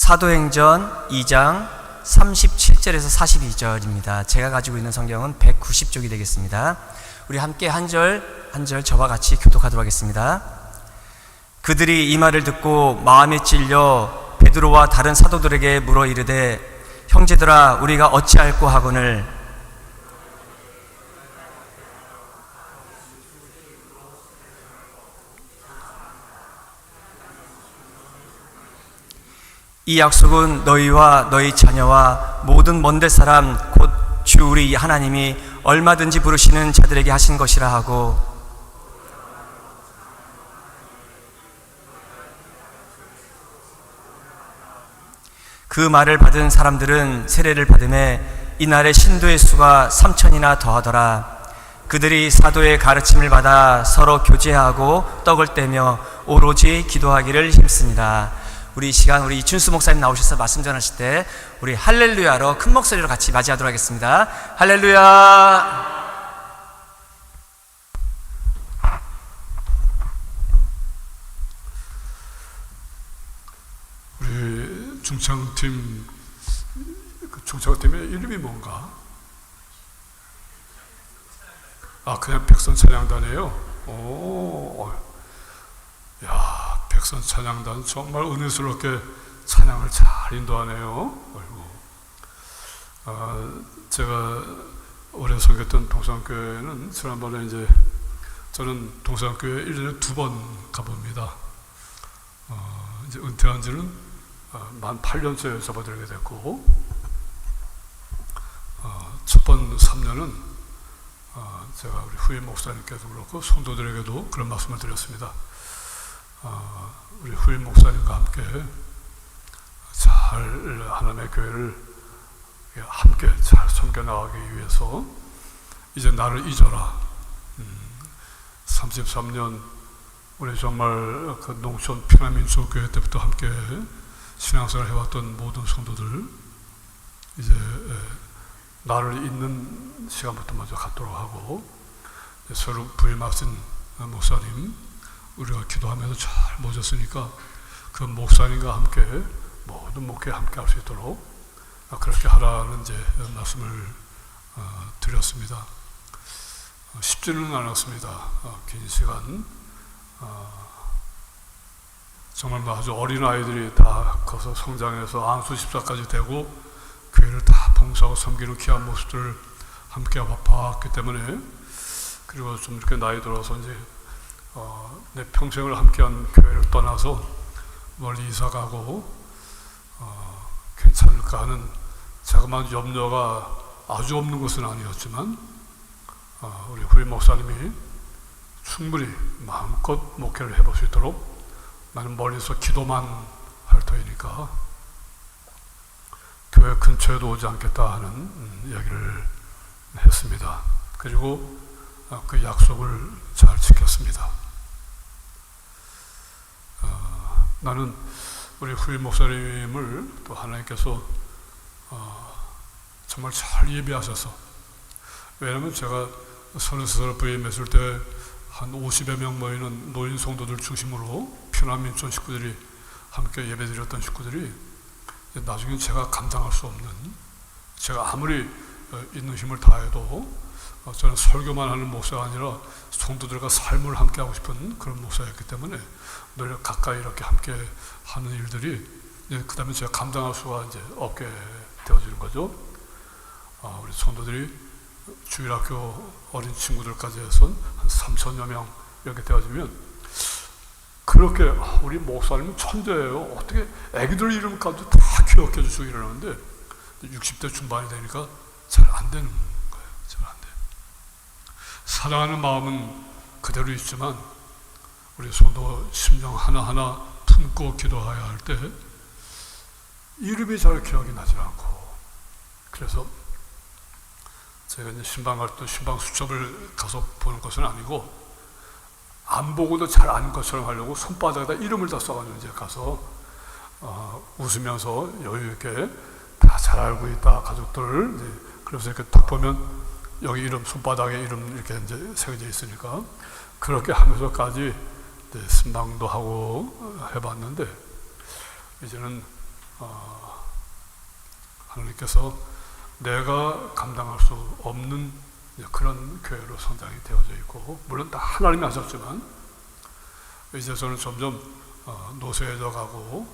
사도행전 2장 37절에서 42절입니다. 제가 가지고 있는 성경은 190쪽이 되겠습니다. 우리 함께 한 절 한 절 저와 같이 교독하도록 하겠습니다. 그들이 이 말을 듣고 마음에 찔려 베드로와 다른 사도들에게 물어 이르되 형제들아 우리가 어찌할꼬 하거늘 이 약속은 너희와 너희 자녀와 모든 먼데 사람 곧 주 우리 하나님이 얼마든지 부르시는 자들에게 하신 것이라 하고 그 말을 받은 사람들은 세례를 받음에 이날의 신도의 수가 3,000이나 더하더라. 그들이 사도의 가르침을 받아 서로 교제하고 떡을 떼며 오로지 기도하기를 힘쓰니라. 우리 이 시간 우리 이춘수 목사님 나오셔서 말씀 전하실 때 우리 할렐루야로 큰 목소리로 같이 맞이하도록 하겠습니다. 할렐루야. 우리 중창팀의 이름이 뭔가? 그냥 백선 찬양단이에요. 야, 백선 찬양단 정말 은혜스럽게 찬양을 잘 인도하네요. 제가 오래 섬겼던 동산교회는 지난번에 이제 저는 동산교회 1년에 2번 가봅니다. 이제 은퇴한 지는 만 8년째 접어들게 됐고, 첫 번 3년은 제가 우리 후임 목사님께도 그렇고 성도들에게도 그런 말씀을 드렸습니다. 우리 후임 목사님과 함께 잘 하나님의 교회를 함께 잘 섬겨나가기 위해서 이제 나를 잊어라. 33년 우리 정말 그 농촌 피난민족교회 때부터 함께 신앙생활을 해왔던 모든 성도들 이제 나를 잊는 시간부터 먼저 갖도록 하고 서로 부임하신 목사님 우리가 기도하면서 잘 모셨으니까 그 목사님과 함께 모든 목회에 함께 할 수 있도록 그렇게 하라는 이제 말씀을 드렸습니다. 쉽지는 않았습니다. 긴 시간 정말 아주 어린 아이들이 다 커서 성장해서 안수 집사까지 되고 교회를 다 봉사하고 섬기는 귀한 모습들을 함께 봤기 때문에 그리고 좀 이렇게 나이 들어서 이제 내 평생을 함께한 교회를 떠나서 멀리 이사가고 괜찮을까 하는 자그마한 염려가 아주 없는 것은 아니었지만 우리 후임 목사님이 충분히 마음껏 목회를 해볼 수 있도록 나는 멀리서 기도만 할 터이니까 교회 근처에도 오지 않겠다 하는 이야기를 했습니다. 그리고 그 약속을 잘 지켰습니다. 나는 우리 후임 목사님을 또 하나님께서 정말 잘 예비하셔서, 왜냐하면 제가 33살 부임했을 때 한 50여 명 모이는 노인 성도들 중심으로 피난민촌 식구들이 함께 예배드렸던 식구들이 나중에 제가 감당할 수 없는, 제가 아무리 있는 힘을 다해도 저는 설교만 하는 목사가 아니라 성도들과 삶을 함께 하고 싶은 그런 목사였기 때문에 늘 가까이 이렇게 함께 하는 일들이 그 다음에 제가 감당할 수가 이제 없게 되어지는 거죠. 우리 성도들이 주일학교 어린 친구들까지 해서 한 3,000여 명 이렇게 되어지면 그렇게 우리 목사님은 천재예요. 어떻게 애기들 이름까지 다 기억해 주시고 이러는데 60대 중반이 되니까 잘 안 되는 거예요. 잘 안 돼. 사랑하는 마음은 그대로 있지만 우리 성도 심령 하나하나 품고 기도해야 할 때 이름이 잘 기억이 나지 않고, 그래서 제가 이제 신방 갈 때 신방 수첩을 가서 보는 것은 아니고 안 보고도 잘 아는 것처럼 하려고 손바닥에다 이름을 다 써가지고 이제 가서 웃으면서 여유 있게 다 잘 알고 있다 가족들 이제 그래서 이렇게 딱 보면 여기 이름 손바닥에 이름 이렇게 이제 새겨져 있으니까 그렇게 하면서까지 신방도 하고 해봤는데 이제는 하나님께서 내가 감당할 수 없는 그런 교회로 성장이 되어져 있고, 물론 다 하나님이 하셨지만 이제 저는 점점 노쇠해져 가고,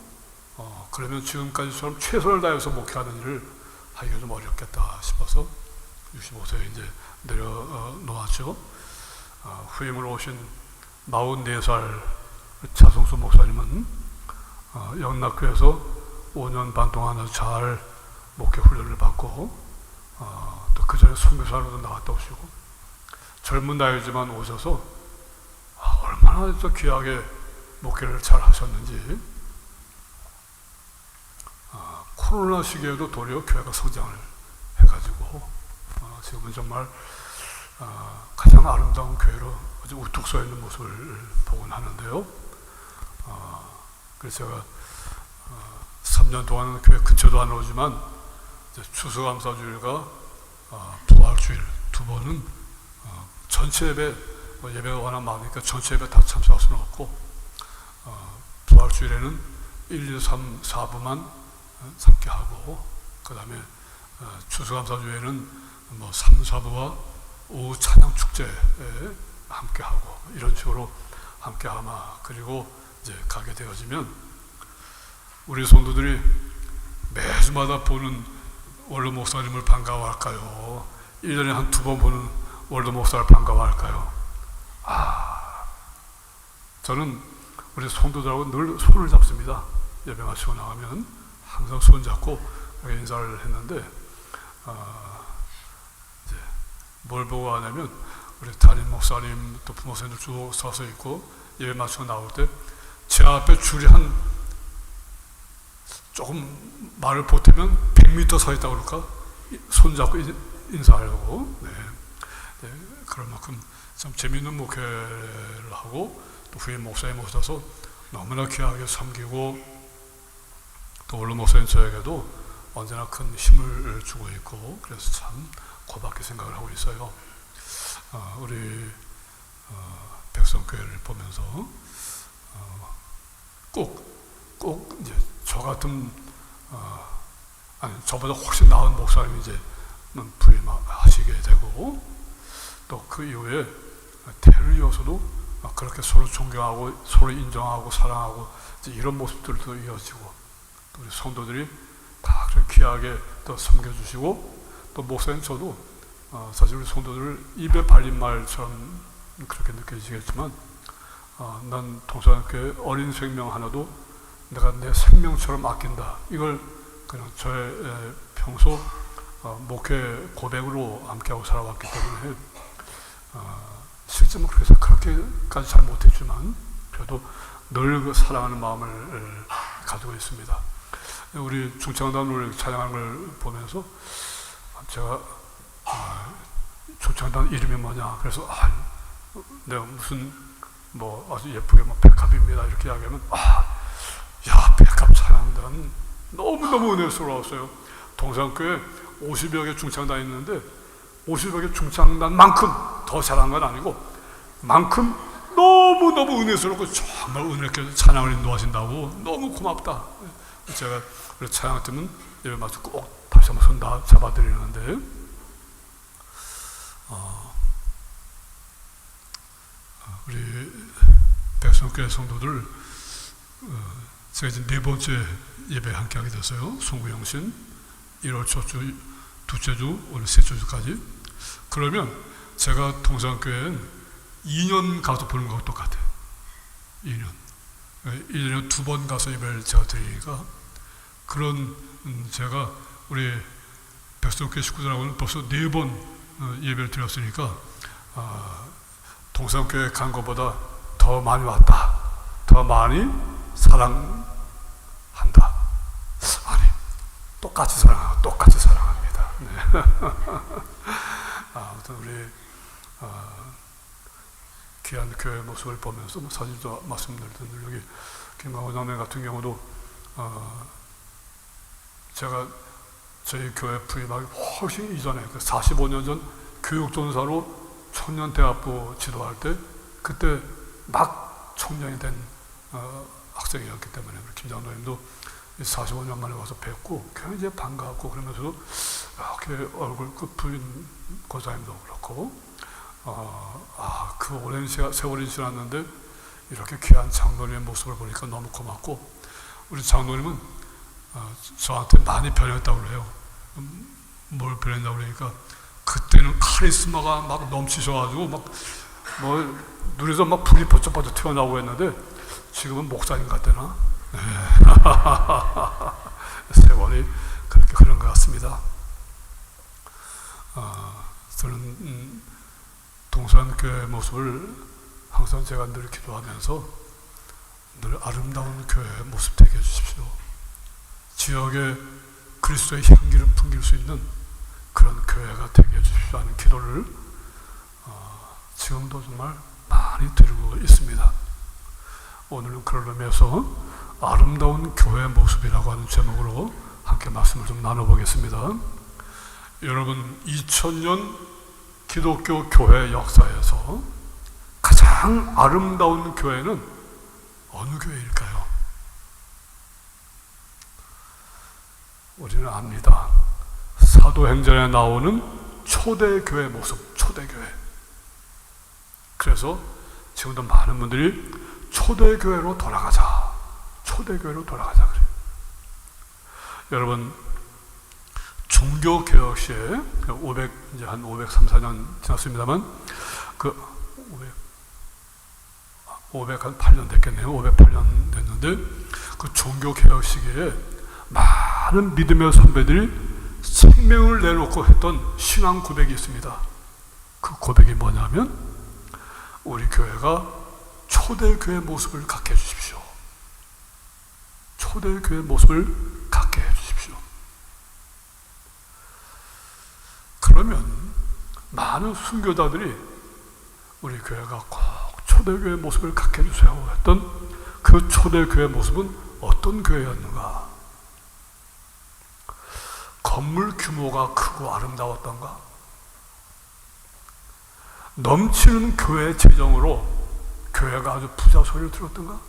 그러면 지금까지처럼 최선을 다해서 목회하는 일을 하기가 좀 어렵겠다 싶어서 65세에 이제 내려놓았죠. 후임으로 오신 44살 차성수 목사님은 영락교에서 5년 반 동안 아주 잘 목회 훈련을 받고, 또 그 전에 선교사로도 나갔다 오시고, 젊은 나이지만 오셔서 얼마나 저 귀하게 목회를 잘 하셨는지, 코로나 시기에도 도리어 교회가 성장을 해가지고 지금은 정말 가장 아름다운 교회로 아주 우뚝 서 있는 모습을 보곤 하는데요. 그래서 제가 3년 동안은 교회 근처도 안 오지만 추수감사주일과 부활주일 두 번은 전체 예배, 예배가 워낙 많으니까 전체 예배 다 참석할 수는 없고, 부활주일에는 1, 2, 3, 4부만 함께하고, 그 다음에 추수감사주일에는 3, 4부와 오후 찬양축제에 함께하고, 이런 식으로 함께하마. 그리고 이제 가게 되어지면 우리 성도들이 매주마다 보는 원로 목사님을 반가워할까요? 1년에 한 2번 보는 원로 목사를 반가워할까요? 저는 우리 성도들하고 늘 손을 잡습니다. 예배 마치고 나가면 항상 손 잡고 인사를 했는데, 이제 뭘 보고 하냐면 우리 담임 목사님 또 부목사님들 쭉 서서 있고, 예배 마치고 나올 때 제 앞에 줄이 한 조금 말을 보태면 100m 서 있다고 그럴까? 손잡고 인사하려고. 네, 그런 만큼 참 재미있는 목회를 하고, 또 후임 목사님 오셔서 너무나 귀하게 섬기고, 또 원로 목사님 저에게도 언제나 큰 힘을 주고 있고, 그래서 참 고맙게 생각을 하고 있어요. 우리 백성교회를 보면서 꼭 이제 저 같은 아니 저보다 훨씬 나은 목사님이 이제 부임하시게 되고, 또 그 이후에 대를 이어서도 그렇게 서로 존경하고 서로 인정하고 사랑하고 이제 이런 모습들도 이어지고, 또 우리 성도들이 다 귀하게 또 섬겨주시고, 또 목사님 저도 사실 우리 성도들을 입에 발린 말처럼 그렇게 느껴지겠지만, 난 동산교회 어린 생명 하나도 내가 내 생명처럼 아낀다. 이걸 그냥 저의 평소 목회 고백으로 함께하고 살아왔기 때문에, 실제는 그렇게까지 잘 못했지만 그래도 늘 그 사랑하는 마음을 가지고 있습니다. 우리 중창단을 찬양하는 걸 보면서 제가 중창단 이름이 뭐냐, 그래서 내가 무슨 아주 예쁘게 백합입니다 이렇게 이야기하면 야, 백합 찬양단 너무너무 은혜스러웠어요. 동산교회 50여 개 중창단 있는데 50여 개 중창단만큼 더 잘한 건 아니고 만큼 너무너무 은혜스럽고 정말 은혜롭게 찬양을 인도하신다고 너무 고맙다. 제가 우리 찬양 때면 예배 마치고 꼭 다시 한번 손 다 잡아드리는데, 우리 백성교회 성도들 제가 이제 4번째 예배 함께 하게 됐어요. 송구영신 1월 첫주, 둘째 주, 오늘 셋째 주까지. 그러면 제가 동산교회는 2년 가서 보는 것과 똑같아요. 2년. 1년에 2번 가서 예배를 제가 드리니까, 그런 제가 우리 백성교회 식구들하고는 벌써 4번 예배를 드렸으니까 동산교회 간 것보다 더 많이 왔다, 더 많이 사랑한다. 아니, 똑같이 사랑합니다. 네. 아무튼 우리 귀한 교회 모습을 보면서 사실도 말씀드렸던 여기 김광호 자매 같은 경우도 제가 저희 교회 부임하기 훨씬 이전에 45년 전 교육전사로 청년대학부 지도할 때, 그때 막 청년이 된 학생이었기 때문에 우리 김 장로님도 45년 만에 와서 뵙고 굉장히 반가웠고, 그러면서도 이렇게 얼굴 부인 고사님도 그렇고, 그 오랜 세월이 지났는데 이렇게 귀한 장로님의 모습을 보니까 너무 고맙고, 우리 장로님은 저한테 많이 변했다고 그래요. 뭘 변했냐고 그러니까, 그때는 카리스마가 막 넘치셔가지고 막 눈에서 막 불이 번쩍번쩍 튀어나오고 했는데, 지금은 목사님 같대나? 네. 세월이 그렇게 그런 것 같습니다. 저는 동산교회의 모습을 항상 제가 늘 기도하면서 늘 아름다운 교회의 모습 되게 해주십시오. 지역에 그리스도의 향기를 풍길 수 있는 그런 교회가 되게 해주십시오 하는 기도를 지금도 정말 많이 드리고 있습니다. 오늘은 그런 의미에서 아름다운 교회의 모습이라고 하는 제목으로 함께 말씀을 좀 나눠보겠습니다. 여러분, 2000년 기독교 교회 역사에서 가장 아름다운 교회는 어느 교회일까요? 우리는 압니다. 사도행전에 나오는 초대교회 모습, 초대교회. 그래서 지금도 많은 분들이 초대교회로 돌아가자, 초대교회로 돌아가자 그래요. 여러분, 종교개혁 시에 이제 한 503-4년 지났습니다만, 508년 됐겠네요. 508년 됐는데, 그 종교개혁 시기에 많은 믿음의 선배들이 생명을 내놓고 했던 신앙 고백이 있습니다. 그 고백이 뭐냐면, 우리 교회가 초대교회 모습을 갖게 해주십시오. 초대교회 모습을 갖게 해주십시오. 그러면 많은 순교자들이 우리 교회가 꼭 초대교회 모습을 갖게 해주세요 했던 그 초대교회 모습은 어떤 교회였는가? 건물 규모가 크고 아름다웠던가? 넘치는 교회 재정으로 교회가 아주 부자 소리를 들었던가?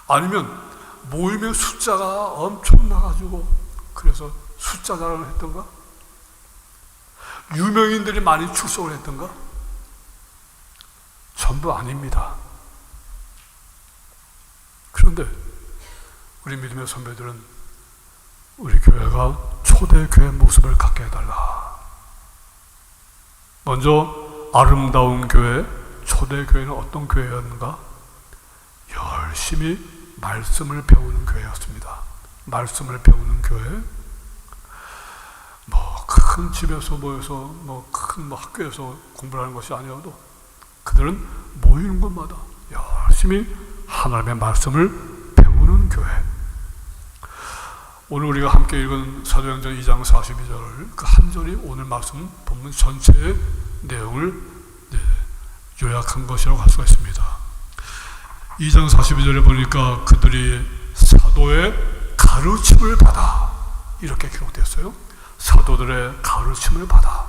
아니면 모임의 숫자가 엄청나가지고 그래서 숫자 자랑을 했던가? 유명인들이 많이 출석을 했던가? 전부 아닙니다. 그런데 우리 믿음의 선배들은 우리 교회가 초대교회 모습을 갖게 해달라. 먼저 아름다운 교회, 초대교회는 어떤 교회였는가? 열심히 말씀을 배우는 교회였습니다. 말씀을 배우는 교회. 큰 집에서 모여서 큰 학교에서 공부를 하는 것이 아니어도 그들은 모이는 곳마다 열심히 하나님의 말씀을 배우는 교회. 오늘 우리가 함께 읽은 사도행전 2장 42절 그 한 절이 오늘 말씀 본문 전체의 내용을 요약한 것이라고 할 수가 있습니다. 2장 42절에 보니까 그들이 사도의 가르침을 받아, 이렇게 기록되었어요. 사도들의 가르침을 받아.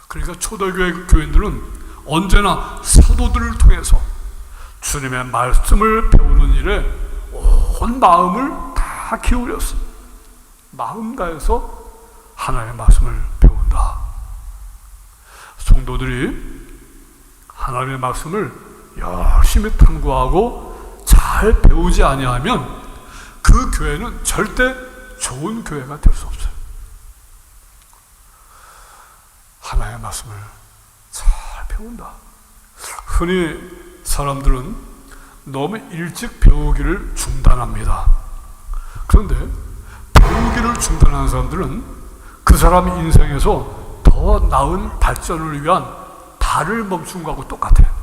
그러니까 초대교회 교인들은 언제나 사도들을 통해서 주님의 말씀을 배우는 일에 온 마음을 다 기울였어. 마음 다해서 하나님의 말씀을 배운다. 성도들이 하나님의 말씀을 열심히 탐구하고 잘 배우지 아니하면 그 교회는 절대 좋은 교회가 될 수 없어요. 하나님의 말씀을 잘 배운다. 흔히 사람들은 너무 일찍 배우기를 중단합니다. 그런데 배우기를 중단하는 사람들은 그 사람 인생에서 더 나은 발전을 위한 발을 멈춘 것하고 똑같아요.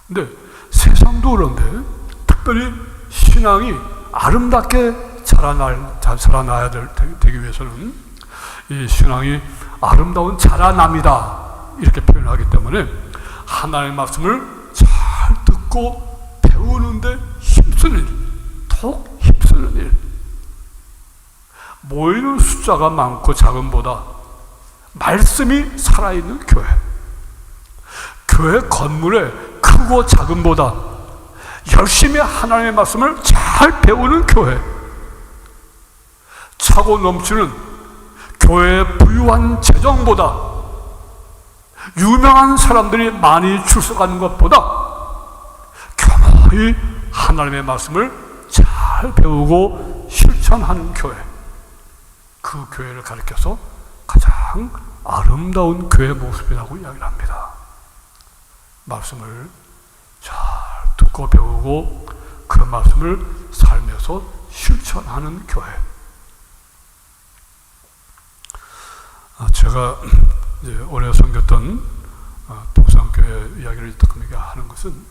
근데 세상도 그런데 특별히 신앙이 아름답게 자라나야 되기 위해서는 이 신앙이 아름다운 자라남이다 이렇게 표현하기 때문에 하나님의 말씀을 잘 듣고 배우는데 힘쓰는 일, 더욱 힘쓰는 일. 모이는 숫자가 많고 작음보다 말씀이 살아있는 교회, 교회 건물의 크고 작음보다 열심히 하나님의 말씀을 잘 배우는 교회, 차고 넘치는 교회의 부유한 재정보다 유명한 사람들이 많이 출석하는 것보다 교묘히 하나님의 말씀을 잘 배우고 실천하는 교회, 그 교회를 가리켜서 가장 아름다운 교회 모습이라고 이야기를 합니다. 말씀을 잘 듣고 배우고 그 말씀을 삶에서 실천하는 교회. 제가 이제 오래 섬겼던 동산교회 이야기를 조금 하는 것은,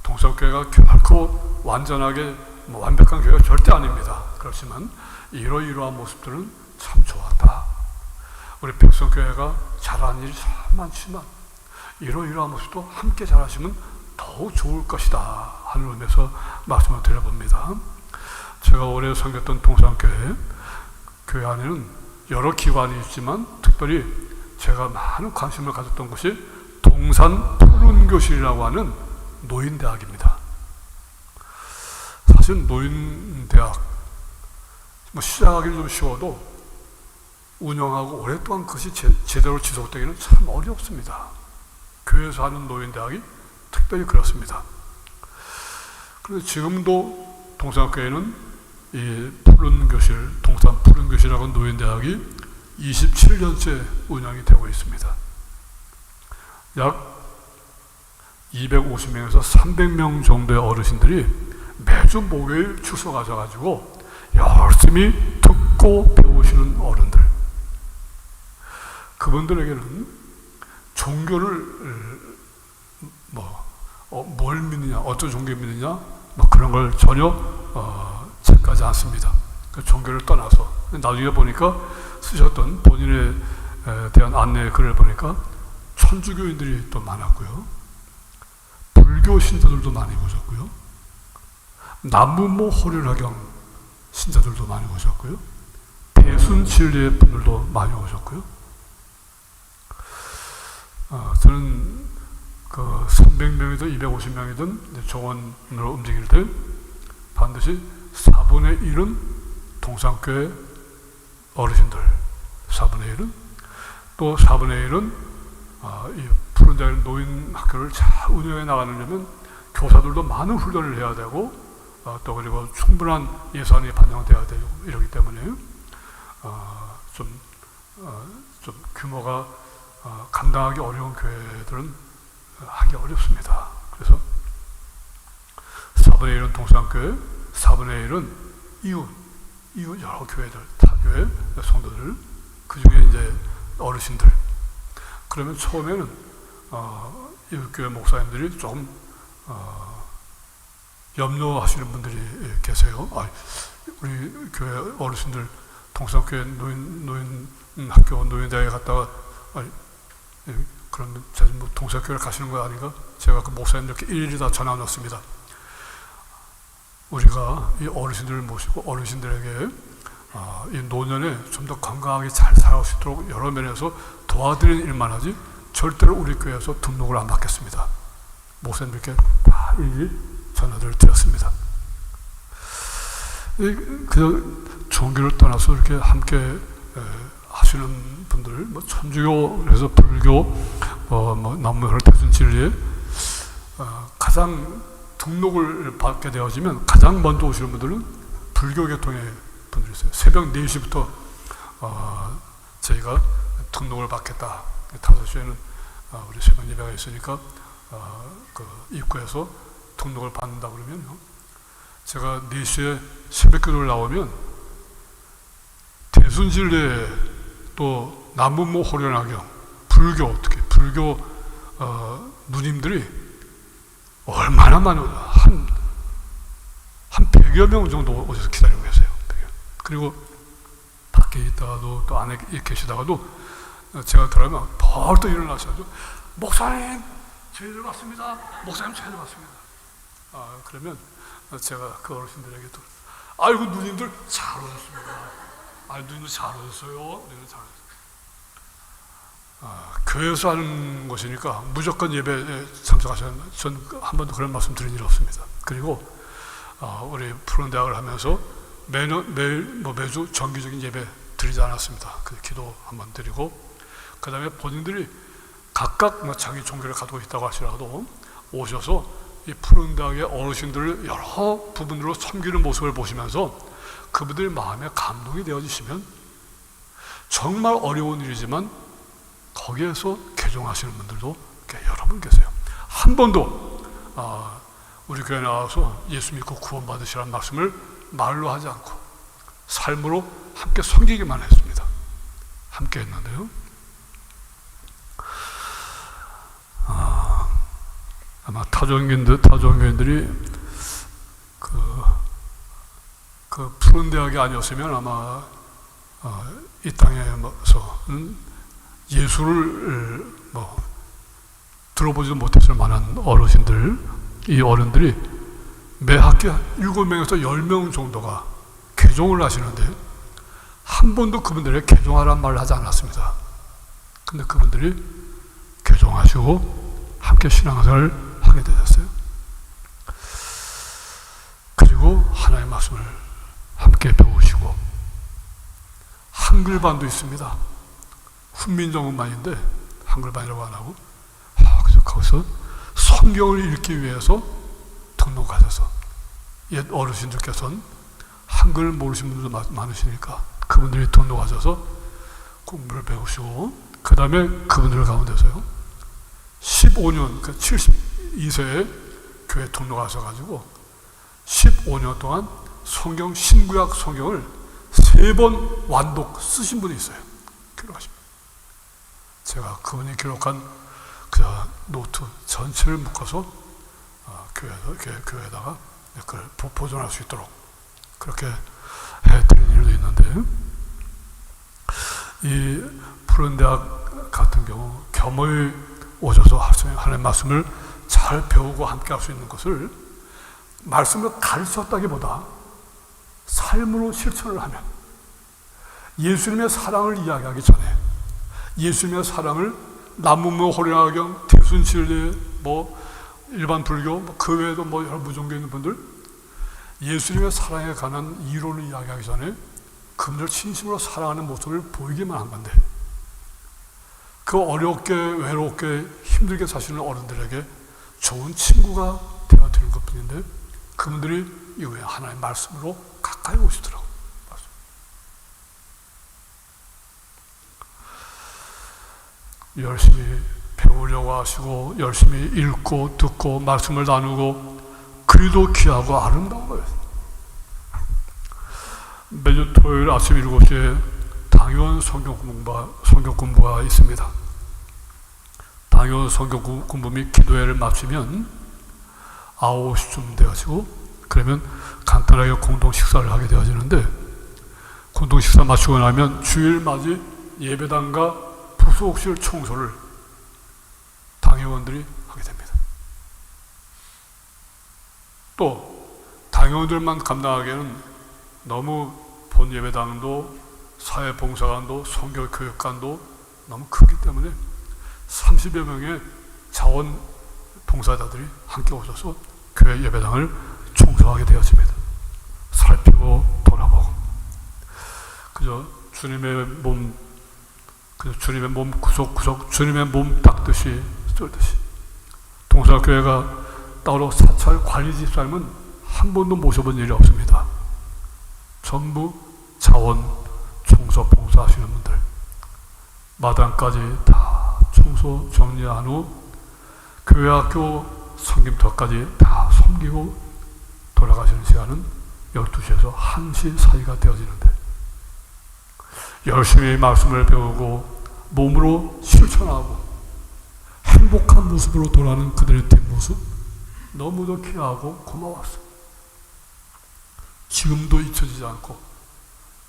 동산교회가 결코 완전하게 완벽한 교회가 절대 아닙니다. 그렇지만 이러이러한 모습들은 참 좋았다. 우리 백성교회가 잘하는 일이 참 많지만 이러이러한 모습도 함께 잘하시면 더욱 좋을 것이다 하는 의미에서 말씀을 드려봅니다. 제가 오래 섬겼던 동산교회, 교회 안에는 여러 기관이 있지만 특별히 제가 많은 관심을 가졌던 곳이 동산 푸른교실이라고 하는 노인대학입니다. 사실 노인대학 시작하기는 좀 쉬워도 운영하고 오랫동안 그것이 제대로 지속되기는 참 어렵습니다. 교회에서 하는 노인대학이 특별히 그렇습니다. 그런데 지금도 동산교회는 이 푸른교실, 동산 푸른교실이라고 하는 노인대학이 27년째 운영이 되고 있습니다. 약 250명에서 300명 정도의 어르신들이 매주 목요일 출석하셔가지고 열심히 듣고 배우시는 어른들, 그분들에게는 종교를 뭘 믿느냐, 어떤 종교 믿느냐 그런 걸 전혀 책하지 않습니다. 그 종교를 떠나서 나중에 보니까 쓰셨던 본인에 대한 안내 글을 보니까 천주교인들이 또 많았고요, 불교 신자들도 많이 오셨고요, 남무모 호련화경 신자들도 많이 오셨고요, 대순진리의 분들도 많이 오셨고요. 저는 그 300명이든 250명이든 정원으로 움직일 때 반드시 4분의 1은 동산교회 어르신들, 4분의 1은 또 4분의 1은 이 푸른자의 노인학교를 잘 운영해 나가려면 교사들도 많은 훈련을 해야 되고 또 그리고 충분한 예산이 반영돼야 되고 이러기 때문에 좀 규모가 감당하기 어려운 교회들은 하기 어렵습니다. 그래서 4분의 1은 동산교회, 4분의 1은 이웃 여러 교회들, 타교회 성도들, 그 중에 이제 어르신들. 그러면 처음에는 이웃교회 목사님들이 조금 염려하시는 분들이 계세요. 우리 교회 어르신들 동산교회 노인학교 노인대학에 갔다가 그런 동산교회를 가시는 거 아닌가? 제가 그 목사님들께 일일이 다 전화 넣었습니다. 우리가 이 어르신들을 모시고 어르신들에게 이 노년에 좀 더 건강하게 잘 살아갈 수 있도록 여러 면에서 도와드리는 일만 하지 절대로 우리 교회에서 등록을 안 받겠습니다. 목사님들께 다 일일이 전화를 드렸습니다. 그 종교를 떠나서 이렇게 함께 하시는 분들, 천주교, 그래서 불교, 남무혈 대순진리에 가장 등록을 받게 되어지면 가장 먼저 오시는 분들은 불교 계통의 분들이 있어요. 새벽 4시부터 저희가 등록을 받겠다. 5시에는 우리 새벽 예배가 있으니까 그 입구에서 등록을 받는다 그러면 제가 4시에 새벽 기도를 나오면 대순진리에 또 남무모 호련화경 불교 누님들이 얼마나 많이 한 100여 명 정도 오셔서 기다리고 계세요. 그리고 밖에 있다가도 또 안에 계시다가도 제가 들어가면 벌떡 일어나셔서 목사님 저희들 왔습니다. 목사님 저희들 왔습니다. 그러면 제가 그 어르신들에게 또 아이고 누님들 잘 오셨습니다. 누님들 잘 오셨어요. 누님들 잘 오셨어요. 교회에서 하는 것이니까 무조건 예배에 참석하셔야 합니다. 전 한 번도 그런 말씀 드린 일 없습니다. 그리고 우리 푸른 대학을 하면서 매주 정기적인 예배 드리지 않았습니다. 그 기도 한번 드리고, 그 다음에 본인들이 각각 자기 종교를 가지고 있다고 하시라도 오셔서 이 푸른 대학의 어르신들을 여러 부분으로 섬기는 모습을 보시면서 그분들 마음에 감동이 되어지시면 정말 어려운 일이지만 거기에서 개종하시는 분들도 여러 분 계세요. 한 번도 우리 교회 나와서 예수 믿고 구원 받으시라는 말씀을 말로 하지 않고 삶으로 함께 섬기기만 했습니다. 함께 했는데요, 아마 타종교인들이 그 푸른 대학이 아니었으면 아마 이 땅에서는 예수를 들어보지도 못했을 만한 이 어른들이 매 학기 7명에서 10명 정도가 개종을 하시는데 한 번도 그분들에게 개종하라는 말을 하지 않았습니다. 근데 그분들이 개종하시고 함께 신앙생활을 하게 되셨어요. 그리고 하나님의 말씀을 함께 배우시고, 한글반도 있습니다. 훈민정음반인데 한글반이라고 안 하고, 그래서 거기서 성경을 읽기 위해서 등록하셔서, 옛 어르신들께서는 한글 모르시는 분들도 많으시니까 그분들이 등록하셔서 공부를 배우시고, 그 다음에 그분들 가운데서요 15년, 72세에 교회 등록하셔가지고 15년 동안 성경, 신구약 성경을 3번 완독 쓰신 분이 있어요. 기록하십니다. 제가 그분이 기록한 그 노트 전체를 묶어서 교회에다가 그걸 보존할 수 있도록 그렇게 해드린 일도 있는데, 이 푸른 대학 같은 경우 겸허히 오셔서 하나님의 말씀을 잘 배우고 함께 할 수 있는 것을, 말씀을 가르쳤다기보다 삶으로 실천을 하면, 예수님의 사랑을 이야기하기 전에 예수님의 사랑을 남문모 호련화경 대순실례 일반 불교 그 외에도 여러 무종교 있는 분들 예수님의 사랑에 관한 이론을 이야기하기 전에 그분들 진심으로 사랑하는 모습을 보이기만 한 건데, 그 어렵게 외롭게 힘들게 사시는 어른들에게 좋은 친구가 되어드리는 것뿐인데 그분들이 이후에 하나님의 말씀으로 가까이 오시더라고요. 열심히 배우려고 하시고 열심히 읽고 듣고 말씀을 나누고, 그리도 귀하고 아름다운 거예요. 매주 토요일 아침 7시에 당연 성경 공부가 있습니다. 당연 성경 공부 및 기도회를 마치면 9시쯤 되어지고, 그러면 간단하게 공동 식사를 하게 되어지는데, 공동 식사 마치고 나면 주일 맞이 예배당과 부속실 청소를 당회원들이 하게 됩니다. 또 당회원들만 감당하기에는 너무 본 예배당도 사회봉사관도 성교교육관도 너무 크기 때문에 30여 명의 자원 봉사자들이 함께 오셔서 교회 예배당을 청소하게 되어집니다. 살피고 돌아보고, 그저 주님의 몸 구석구석 주님의 몸 닦듯이 쫄듯이, 동사교회가 따로 사찰 관리 집사님은 한 번도 모셔본 일이 없습니다. 전부 자원 청소 봉사하시는 분들, 마당까지 다 청소 정리한 후 교회 학교 섬김터까지 다 섬기고 돌아가시는 시간은 12시에서 1시 사이가 되어지는데, 열심히 말씀을 배우고 몸으로 실천하고 행복한 모습으로 돌아가는 그들의 뒷모습 너무도 귀하고 고마웠어. 지금도 잊혀지지 않고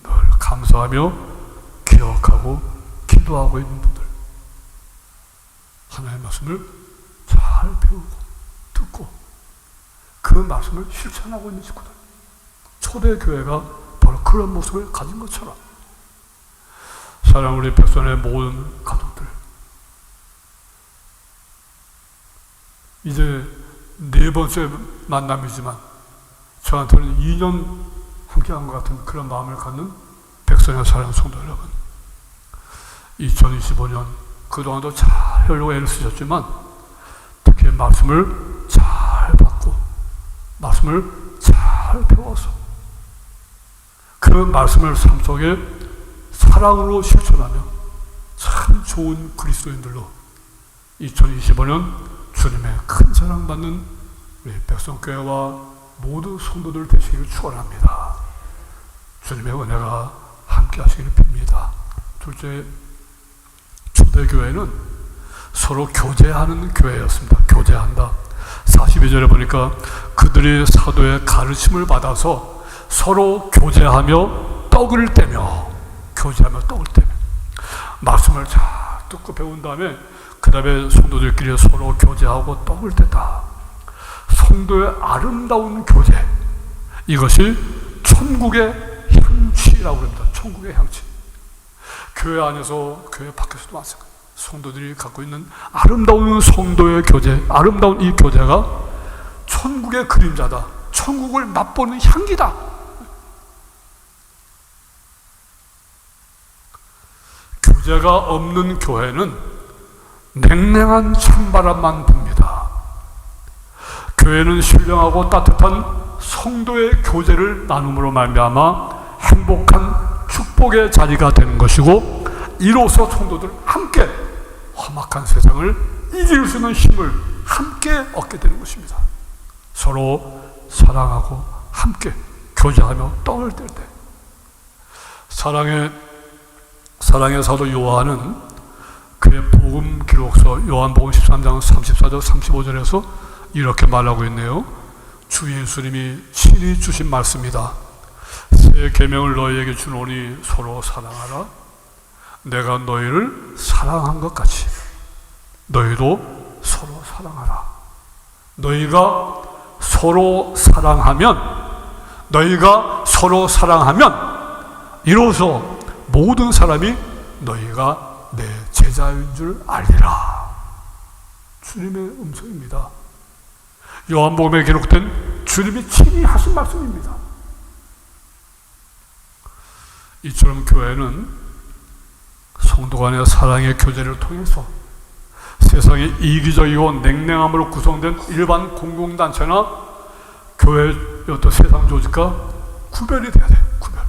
늘 감사하며 기억하고 기도하고 있는 분들, 하나님의 말씀을 잘 배우고 듣고 그 말씀을 실천하고 있는 친구들, 초대교회가 바로 그런 모습을 가진 것처럼 사랑 우리 백선의 모든 가족들, 이제 네 번째 만남이지만 저한테는 2년 함께한 것 같은 그런 마음을 갖는 백선의 사랑하는 성도 여러분, 2025년 그동안도 잘 하려고 애를 쓰셨지만 특히 말씀을 잘 받고 말씀을 잘 배워서 그 말씀을 삶 속에 사랑으로 실천하며 참 좋은 그리스도인들로 2025년 주님의 큰 사랑받는 우리 백성교회와 모든 성도들 되시기를 축원합니다. 주님의 은혜가 함께 하시기를 빕니다. 둘째, 초대교회는 서로 교제하는 교회였습니다. 교제한다. 42절에 보니까 그들이 사도의 가르침을 받아서 서로 교제하며 떡을 떼며 말씀을 잘 듣고 배운 다음에 그 다음에 성도들끼리 서로 교제하고 떡을 떼다. 성도의 아름다운 교제, 이것이 천국의 향취라고 합니다. 천국의 향취. 교회 안에서 교회 밖에서도 마찬가지. 성도들이 갖고 있는 아름다운 성도의 교제, 아름다운 이 교제가 천국의 그림자다. 천국을 맛보는 향기다. 교제가 없는 교회는 냉랭한 찬바람만 붑니다. 교회는 신령하고 따뜻한 성도의 교제를 나눔으로 말미암아 행복한 축복의 자리가 되는 것이고, 이로써 성도들 함께 험악한 세상을 이길 수 있는 힘을 함께 얻게 되는 것입니다. 서로 사랑하고 함께 교제하며 떡을 뗄 때 사랑의 사도 요한은 그의 복음 기록서 요한복음 13장 34절 35절에서 이렇게 말하고 있네요. 주 예수님이 친히 주신 말씀이다. 새 계명을 너희에게 주노니 서로 사랑하라. 내가 너희를 사랑한 것 같이 너희도 서로 사랑하라. 너희가 서로 사랑하면 이로써 모든 사람이 너희가 내 제자인 줄 알리라. 주님의 음성입니다. 요한복음에 기록된 주님이 친히 하신 말씀입니다. 이처럼 교회는 성도 간의 사랑의 교제를 통해서 세상의 이기적이고 냉랭함으로 구성된 일반 공공단체나 교회의 어떤 세상 조직과 구별이 돼야 돼요. 구별.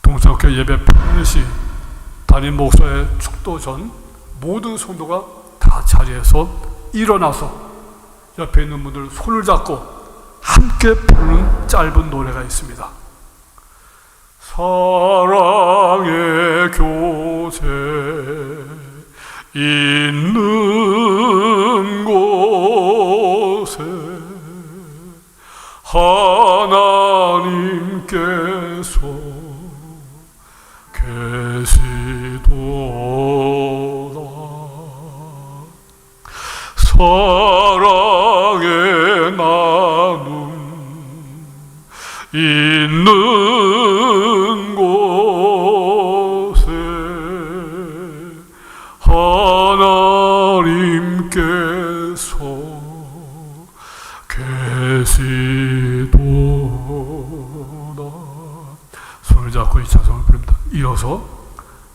동성교 예배 평일시 담임 목사의 축도 전 모든 성도가 다 자리에서 일어나서 옆에 있는 분들 손을 잡고 함께 부르는 짧은 노래가 있습니다. 사랑의 교제 있는 곳에 하나님께서 계시도다. 사랑의 나눔 있는 곳에 하나님께서 계시도다. 손을 잡고 이 찬송을 부릅니다. 이어서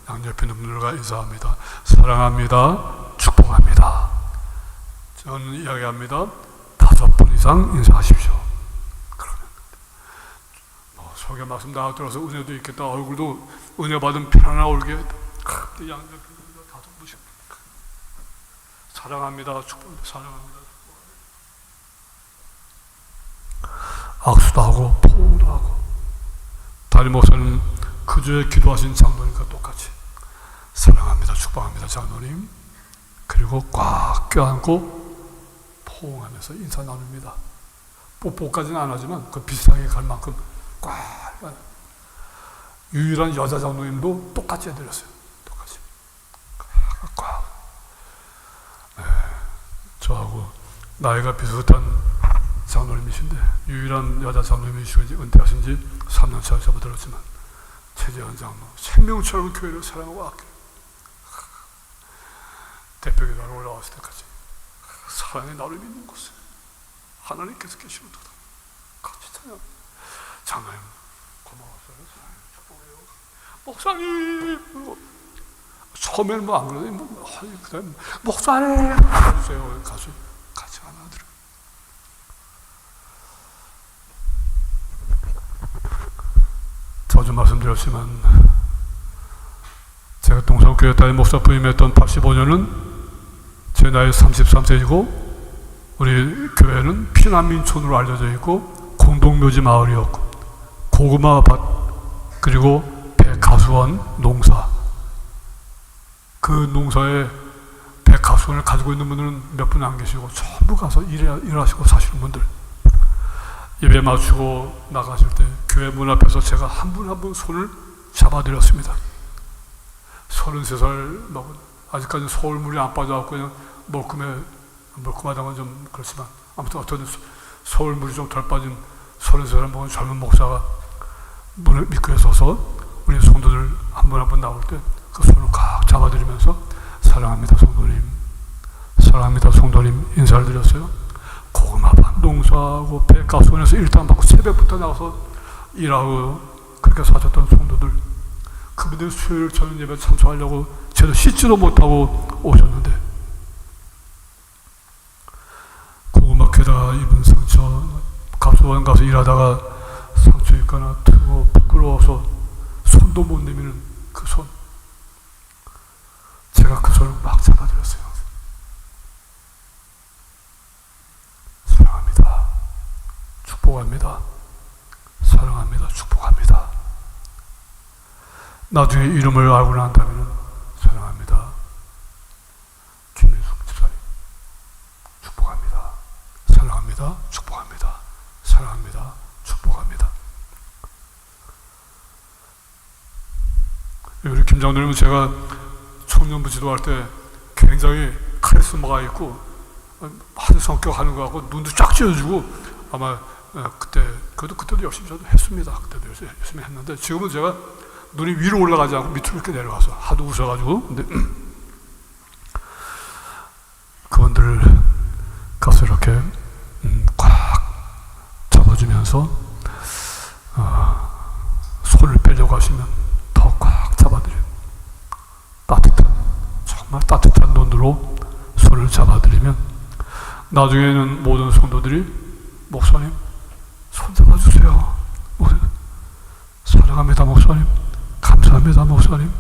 양옆에 있는 분들과 인사합니다. 사랑합니다. 축복합니다. 저는 이야기합니다. 5번 이상 인사하십시오. 그러면 소개 말씀 다 들어서 은혜도 있겠다. 얼굴도 은혜 받은 편안한 얼굴에 양옆에 있는 분들 다 보십니다. 사랑합니다. 축복합니다. 사랑합니다. 악수도 하고 포옹도 하고, 담임 목사는 그 주에 기도하신 장로님과 똑같이 사랑합니다. 축복합니다. 장로님. 그리고 꽉 껴안고 포옹하면서 인사 나눕니다. 뽀뽀까지는 안 하지만 그 비슷하게 갈 만큼 꽉. 유일한 여자 장로님도 똑같이 해드렸어요. 똑같이 꽉. 네, 저하고 나이가 비슷한 장로님이신데 유일한 여자 장로님이시고 은퇴하신 지 3년차 접어들었지만 최재현 장로 생명처럼 교회를 사랑하고 아껴 대표기도하러 올라왔을 때까지 사랑의 나를 믿는 곳에 하나님께서 계시는도다. 같이 찬양. 장로님 고마웠어요. 목사님 처음에는 뭐 안 그러더니 그다음 목사님 해주세요. 같이 하나 드려. 자주 말씀드렸지만 제가 동성교회 담임 목사 부임했던 85년은 제 나이 33세이고 우리 교회는 피난민촌으로 알려져 있고 공동묘지 마을이었고 고구마밭 그리고 백가수원 농사, 그 농사에 백가수원을 가지고 있는 분들은 몇 분 안 계시고 전부 가서 일하시고 사시는 분들, 예배 마치고 나가실 때 교회 문 앞에서 제가 한 분 한 분 손을 잡아드렸습니다. 33살 먹은, 아직까지 서울물이 안 빠져갖고 그냥 멀끔하다는 건 좀 그렇지만 아무튼 어떤 서울물이 좀 덜 빠진 33살 먹은 젊은 목사가 문을 미끄에 서서 우리 성도들 한 분 한 분 나올 때 그 손을 꽉 잡아드리면서 사랑합니다 성도님, 사랑합니다 성도님 인사를 드렸어요. 고구마밭 농사하고 백가수원에서 일당 받고 새벽부터 나가서 일하고 그렇게 사셨던 성도들, 그분들 수요일 저녁 예배 참석하려고 제대로 씻지도 못하고 오셨는데 고구마 캐다가 입은 상처, 가수원 가서 일하다가 상처 입거나 트고 부끄러워서 손도 못 내미는 그 손, 제가 그 손을 막 잡아드렸어요. 사랑합니다, 축복합니다, 사랑합니다, 축복합니다. 나중에 이름을 알고 난다면 사랑합니다 김민숙 집사님, 축복합니다, 사랑합니다, 축복합니다, 사랑합니다, 축복합니다. 우리 김장로님은 제가 청년부 지도할 때 굉장히 카리스마가 있고 아주 성격하는 거 하고 눈도 쫙 찌어주고 아마 그때도 열심히 저도 했습니다. 그때도 열심히 했는데 지금은 제가 눈이 위로 올라가지 않고 밑으로 이렇게 내려가서 하도 웃어가지고, 근데 그분들 가서 이렇게 꽉 잡아주면서 손을 빼려고 하시면 더 꽉 잡아드려요. 정말 따뜻한 눈으로 손을 잡아드리면 나중에는 모든 성도들이 목사님 손 잡아주세요, 사랑합니다 목사님, 감사합니다 목사님,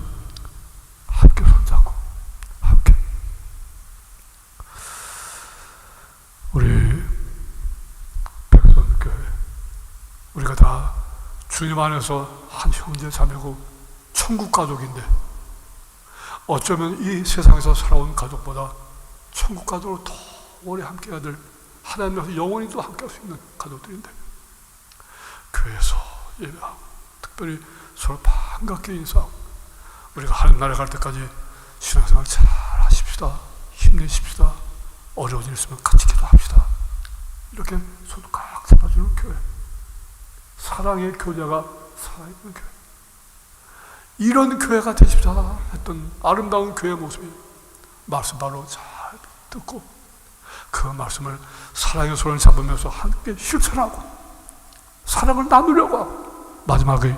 함께 손잡고 함께. 우리 백선교회 우리가 다 주님 안에서 한 형제 자매고 천국 가족인데 어쩌면 이 세상에서 살아온 가족보다 천국 가족으로 더 오래 함께해야 될, 하나님께서 영원히 또 함께할 수 있는 가족들인데 교회에서 예배하고 특별히 서로 반갑게 인사하고 우리가 하늘나라에 갈 때까지 신앙생활 잘 하십시다, 힘내십시다, 어려운 일 있으면 같이 기도합시다, 이렇게 손 꽉 잡아주는 교회, 사랑의 교제가 살아있는 교회, 이런 교회가 되십시다 했던 아름다운 교회 모습이 말씀 바로 잘 듣고 그 말씀을 사랑의 손을 잡으면서 함께 실천하고 사랑을 나누려고 하고, 마지막에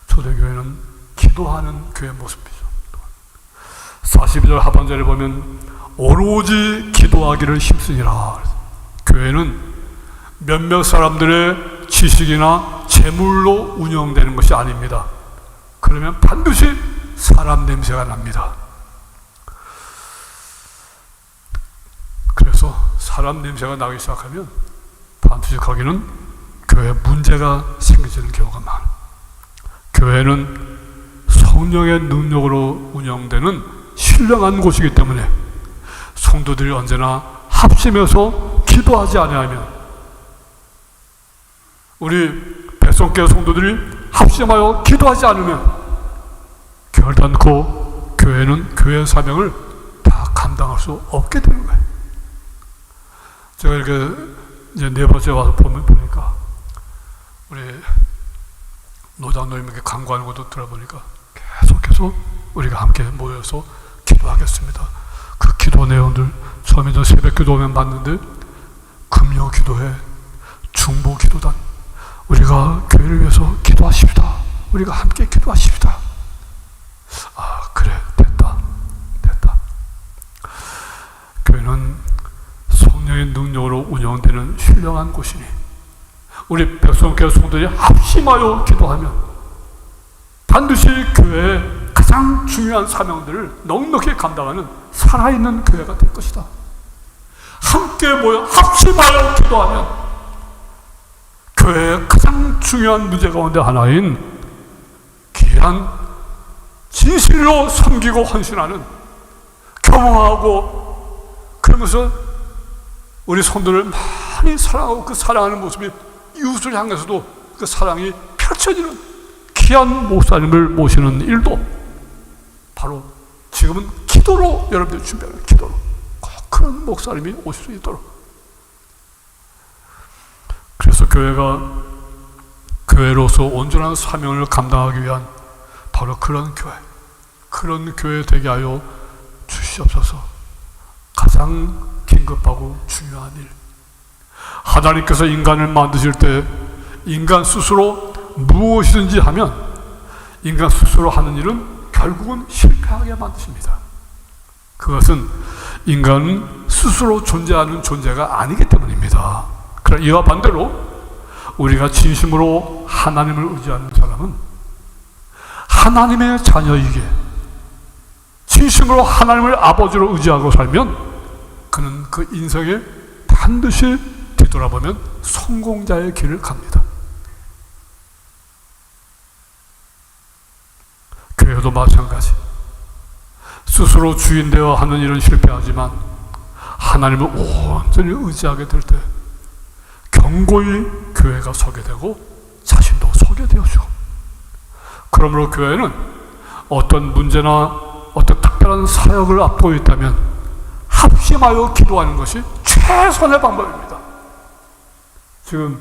초대교회는 기도하는 교회 모습이죠. 42절 하반절에 보면 오로지 기도하기를 힘쓰니라. 교회는 몇몇 사람들의 지식이나 재물로 운영되는 것이 아닙니다. 그러면 반드시 사람 냄새가 납니다. 그래서 사람 냄새가 나기 시작하면 반드시 거기는 교회에 문제가 생기는 경우가 많아요. 교회는 성령의 능력으로 운영되는 신령한 곳이기 때문에 성도들이 언제나 합심해서 기도하지 아니하면, 우리 백성교회 성도들이 합심하여 기도하지 않으면 결단코 교회는 교회의 사명을 다 감당할 수 없게 되는 거예요. 제가 이렇게 이제 네 번째 와서 보니까 우리 노장노님에게 강구하는 것도 들어보니까 계속해서 우리가 함께 모여서 기도하겠습니다. 그 기도 기도 내용들 처음에 저 새벽 기도하면 봤는데 금요 기도회, 중보 기도단, 우리가 교회를 위해서 기도하십시다. 우리가 함께 기도하십시다. 아, 그래, 됐다. 교회는 성령의 능력으로 운영되는 신령한 곳이니 우리 백성교회 성도들이 합심하여 기도하면 반드시 교회의 가장 중요한 사명들을 넉넉히 감당하는 살아있는 교회가 될 것이다. 함께 모여 합심하여 기도하면 교회의 가장 중요한 문제 가운데 하나인 귀한 진실로 섬기고 헌신하는, 겸허하고 그러면서 우리 성도를 많이 사랑하고 그 사랑하는 모습이 이웃을 향해서도 그 사랑이 펼쳐지는 귀한 목사님을 모시는 일도 바로 지금은 기도로, 여러분들이 준비하는 기도로 꼭 그런 목사님이 오실 수 있도록. 그래서 교회로서 온전한 사명을 감당하기 위한 바로 그런 교회 되게 하여 주시옵소서. 가장 긴급하고 중요한 일, 하나님께서 인간을 만드실 때 인간 스스로 무엇이든지 하면 인간 스스로 하는 일은 결국은 실패하게 만드십니다. 그것은 인간은 스스로 존재하는 존재가 아니기 때문입니다. 그러나 이와 반대로 우리가 진심으로 하나님을 의지하는 사람은 하나님의 자녀이기에 진심으로 하나님을 아버지로 의지하고 살면 그는 그 인생에 반드시 뒤돌아보면 성공자의 길을 갑니다. 교회도 마찬가지. 스스로 주인 되어 하는 일은 실패하지만 하나님을 온전히 의지하게 될 때 견고히 교회가 서게 되고 자신도 서게 되어지고, 그러므로 교회는 어떤 문제나 어떤 특별한 사역을 앞두고 있다면 합심하여 기도하는 것이 최선의 방법입니다. 지금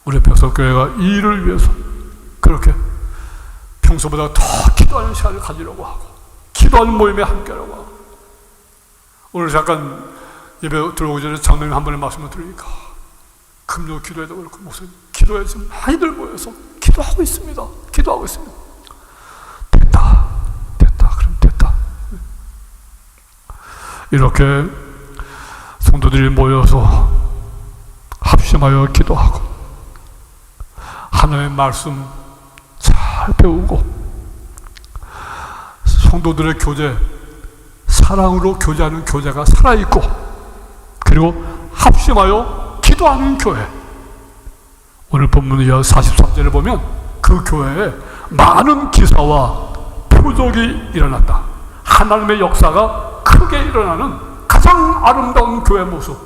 우리 백석교회가 이 일을 위해서 그렇게 평소보다 더 기도하는 시간을 가지려고 하고 기도하는 모임에 함께하려고 하고, 오늘 잠깐 예배 들어오기 전에 장로님 한 번의 말씀을 들으니까 금요 기도회도 그렇고 목사님 기도회 지금 많이들 모여서 기도하고 있습니다. 됐다. 이렇게 성도들이 모여서 합심하여 기도하고 하나님의 말씀 잘 배우고 성도들의 교제, 사랑으로 교제하는 교제가 살아있고, 그리고 합심하여 기도하는 교회. 오늘 본문 이하 43절을 보면 그 교회에 많은 기사와 표적이 일어났다. 하나님의 역사가 크게 일어나는 가장 아름다운 교회 모습.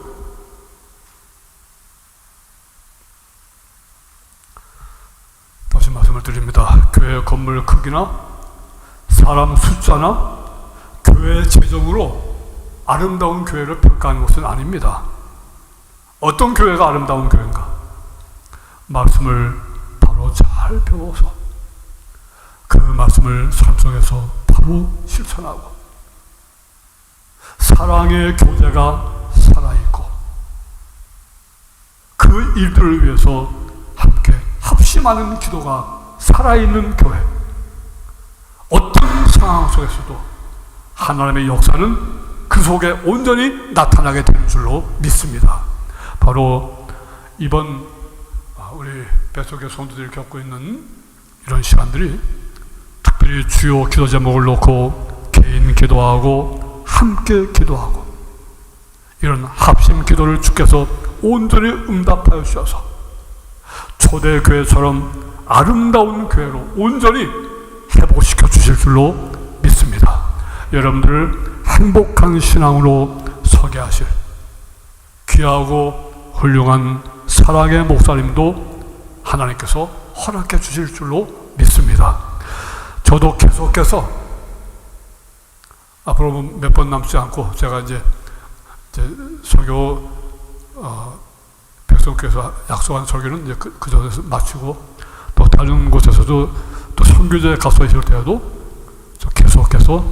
다시 말씀을 드립니다. 교회 건물 크기나 사람 숫자나 교회 재정으로 아름다운 교회를 평가하는 것은 아닙니다. 어떤 교회가 아름다운 교회인가? 말씀을 바로 잘 배워서 그 말씀을 삶 속에서 바로 실천하고 사랑의 교제가 살아있고 그 일들을 위해서 함께 합심하는 기도가 살아있는 교회. 어떤 상황 속에서도 하나님의 역사는 그 속에 온전히 나타나게 되는 줄로 믿습니다. 바로 이번 우리 백석의 성도들이 겪고 있는 이런 시간들이 특별히 주요 기도 제목을 놓고 개인 기도하고 함께 기도하고 이런 합심 기도를 주께서 온전히 응답하여 주셔서 초대교회처럼 아름다운 교회로 온전히 회복시켜 주실 줄로 믿습니다. 여러분들을 행복한 신앙으로 서게 하실 귀하고 훌륭한 사랑의 목사님도 하나님께서 허락해 주실 줄로 믿습니다. 저도 계속해서 앞으로 몇 번 남지 않고 제가 이제 설교 백성교회에서 약속한 설교는 이제 그 전에서 마치고 또 다른 곳에서도 또 선교제에 가서 있을 때에도 계속해서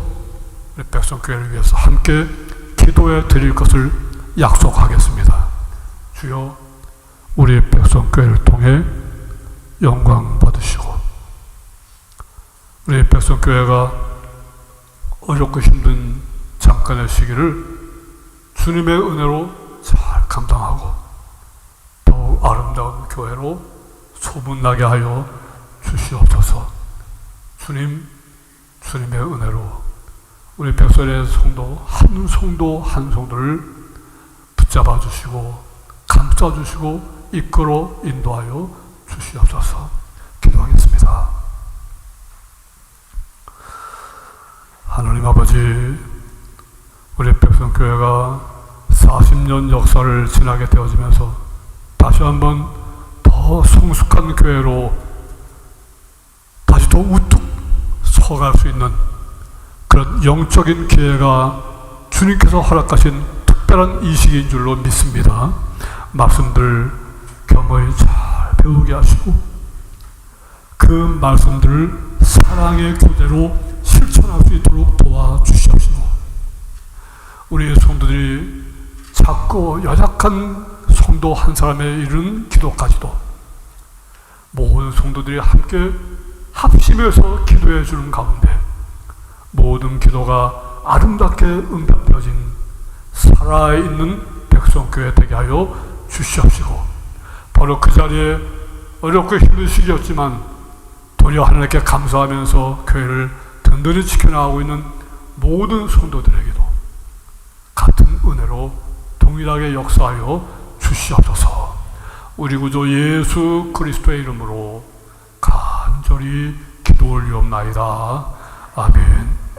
우리 백성교회를 위해서 함께 기도해 드릴 것을 약속하겠습니다. 주여, 우리 백성교회를 통해 영광 받으시고, 우리 백성교회가 어렵고 힘든 잠깐의 시기를 주님의 은혜로 잘 감당하고 더욱 아름다운 교회로 소문나게 하여 주시옵소서. 주님의 은혜로 우리 백설의 성도 한 성도를 붙잡아 주시고 감싸 주시고 이끌어 인도하여 주시옵소서. 기도하겠습니다. 하나님 아버지, 우리 백성교회가 40년 역사를 지나게 되어지면서 다시 한번 더 성숙한 교회로 다시 더 우뚝 서갈 수 있는 그런 영적인 기회가 주님께서 허락하신 특별한 이 시기인 줄로 믿습니다. 말씀들 겸허히 잘 배우게 하시고 그 말씀들을 사랑의 교제로 실천할 수 있도록 도와주시옵시고, 우리 성도들이 작고 연약한 성도 한 사람에 이르는 기도까지도 모든 성도들이 함께 합심해서 기도해 주는 가운데 모든 기도가 아름답게 응답되어진 살아있는 백성교회 되게 하여 주시옵시고, 바로 그 자리에 어렵고 힘든 시기였지만 도리어 하나님께 감사하면서 교회를 든든히 지켜나가고 있는 모든 성도들에게도 같은 은혜로 동일하게 역사하여 주시옵소서. 우리 구주 예수 그리스도의 이름으로 간절히 기도 올리옵나이다. 아멘.